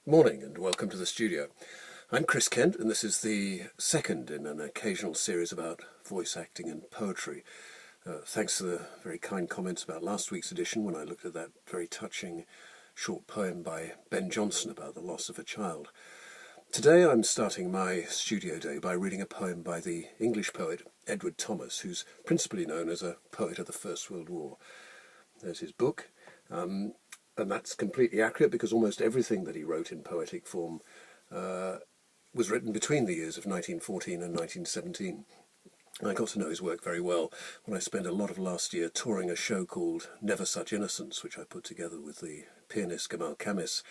Morning and welcome to the studio. I'm Chris Kent and this is the second in an occasional series about voice acting and poetry. Thanks to the very kind comments about last week's edition when I looked at that very touching short poem by Ben Jonson about the loss of a child. Today I'm starting my studio day by reading a poem by the English poet Edward Thomas, who's principally known as a poet of the First World War. There's his book. And that's completely accurate because almost everything that he wrote in poetic form was written between the years of 1914 and 1917. I got to know his work very well when I spent a lot of last year touring a show called Never Such Innocence, which I put together with the pianist Gamal Kamis,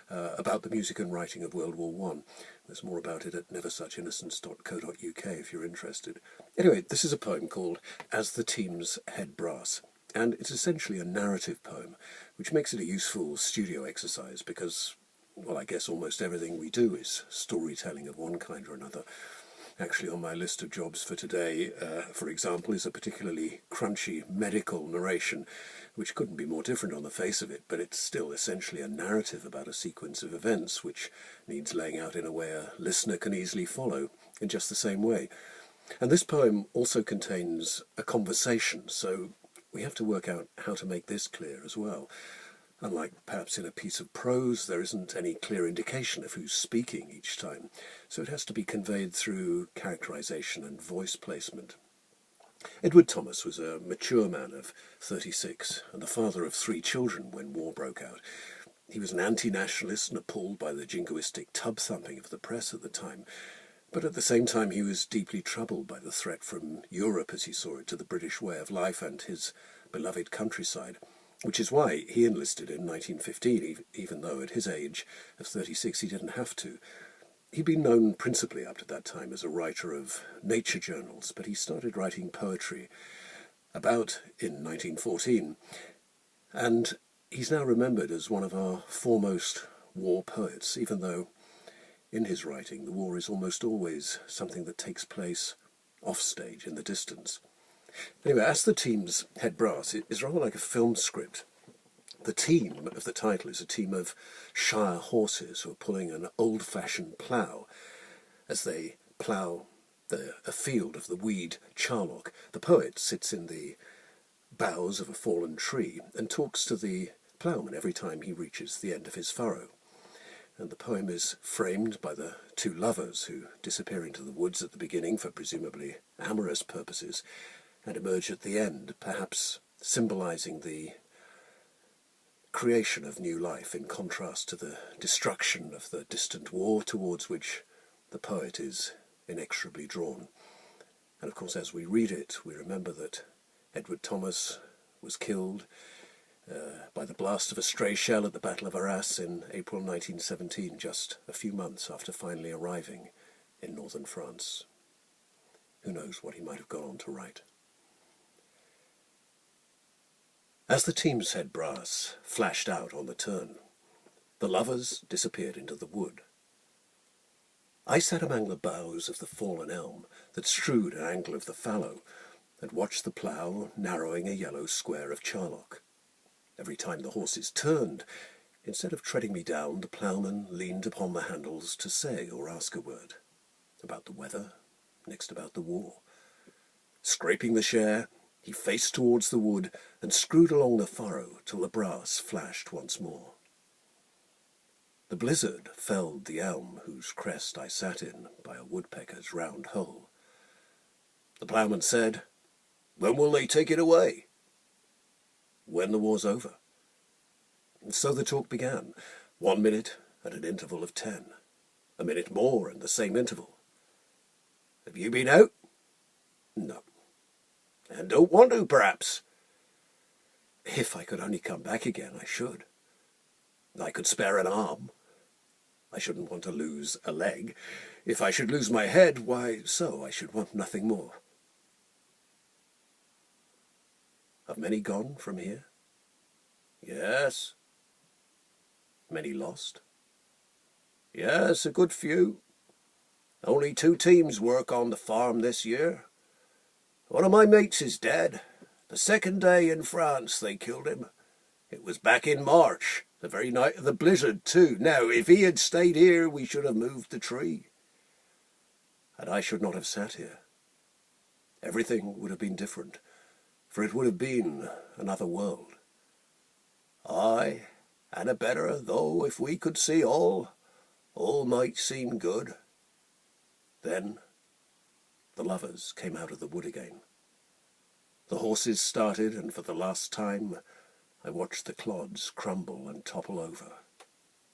about the music and writing of World War I. There's more about it at neversuchinnocence.co.uk if you're interested. Anyway, this is a poem called As the Teams Head Brass. And it's essentially a narrative poem, which makes it a useful studio exercise because, well, I guess almost everything we do is storytelling of one kind or another. Actually, on my list of jobs for today, for example, is a particularly crunchy medical narration, which couldn't be more different on the face of it, but it's still essentially a narrative about a sequence of events which needs laying out in a way a listener can easily follow in just the same way. And this poem also contains a conversation, so we have to work out how to make this clear as well. Unlike perhaps in a piece of prose, there isn't any clear indication of who's speaking each time, so it has to be conveyed through characterization and voice placement. Edward Thomas was a mature man of 36 and the father of 3 children when war broke out. He was an anti-nationalist and appalled by the jingoistic tub-thumping of the press at the time, but at the same time he was deeply troubled by the threat from Europe as he saw it to the British way of life and his beloved countryside, which is why he enlisted in 1915, even though at his age of 36 he didn't have to. He'd been known principally up to that time as a writer of nature journals, but he started writing poetry about in 1914, and he's now remembered as one of our foremost war poets, even though in his writing, the war is almost always something that takes place offstage in the distance. Anyway, As the Teams Head Brass is rather like a film script. The team of the title is a team of Shire horses who are pulling an old-fashioned plough. As they plough a field of the weed charlock, the poet sits in the boughs of a fallen tree and talks to the ploughman every time he reaches the end of his furrow. And the poem is framed by the 2 lovers who disappear into the woods at the beginning for presumably amorous purposes and emerge at the end, perhaps symbolizing the creation of new life in contrast to the destruction of the distant war towards which the poet is inexorably drawn. And of course, as we read it, we remember that Edward Thomas was killed by the blast of a stray shell at the Battle of Arras in April 1917, just a few months after finally arriving in northern France. Who knows what he might have gone on to write. As the team's head brass flashed out on the turn, the lovers disappeared into the wood. I sat among the boughs of the fallen elm that strewed an angle of the fallow and watched the plough narrowing a yellow square of charlock. Every time the horses turned, instead of treading me down, the ploughman leaned upon the handles to say or ask a word. About the weather, next about the war. Scraping the share, he faced towards the wood and screwed along the furrow till the brass flashed once more. The blizzard felled the elm whose crest I sat in by a woodpecker's round hole. The ploughman said, "When will they take it away?" "When the war's over." And so the talk began, 1 minute at an interval of 10, a minute more in the same interval. "Have you been out?" "No." "And don't want to, perhaps?" "If I could only come back again, I should." "I could spare an arm." "I shouldn't want to lose a leg. If I should lose my head, why, so I should want nothing more." "Have many gone from here?" "Yes." "Many lost?" "Yes, a good few. Only 2 teams work on the farm this year. One of my mates is dead. The second day in France they killed him. It was back in March, The very night of the blizzard, too. Now, if he had stayed here, we should have moved the tree. And I should not have sat here. Everything would have been different, for it would have been another world. Aye, and a better, though if we could see all might seem good. Then the lovers came out of the wood again. The horses started, and for the last time I watched the clods crumble and topple over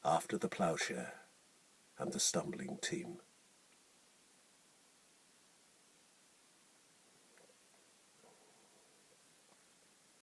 after the ploughshare and the stumbling team.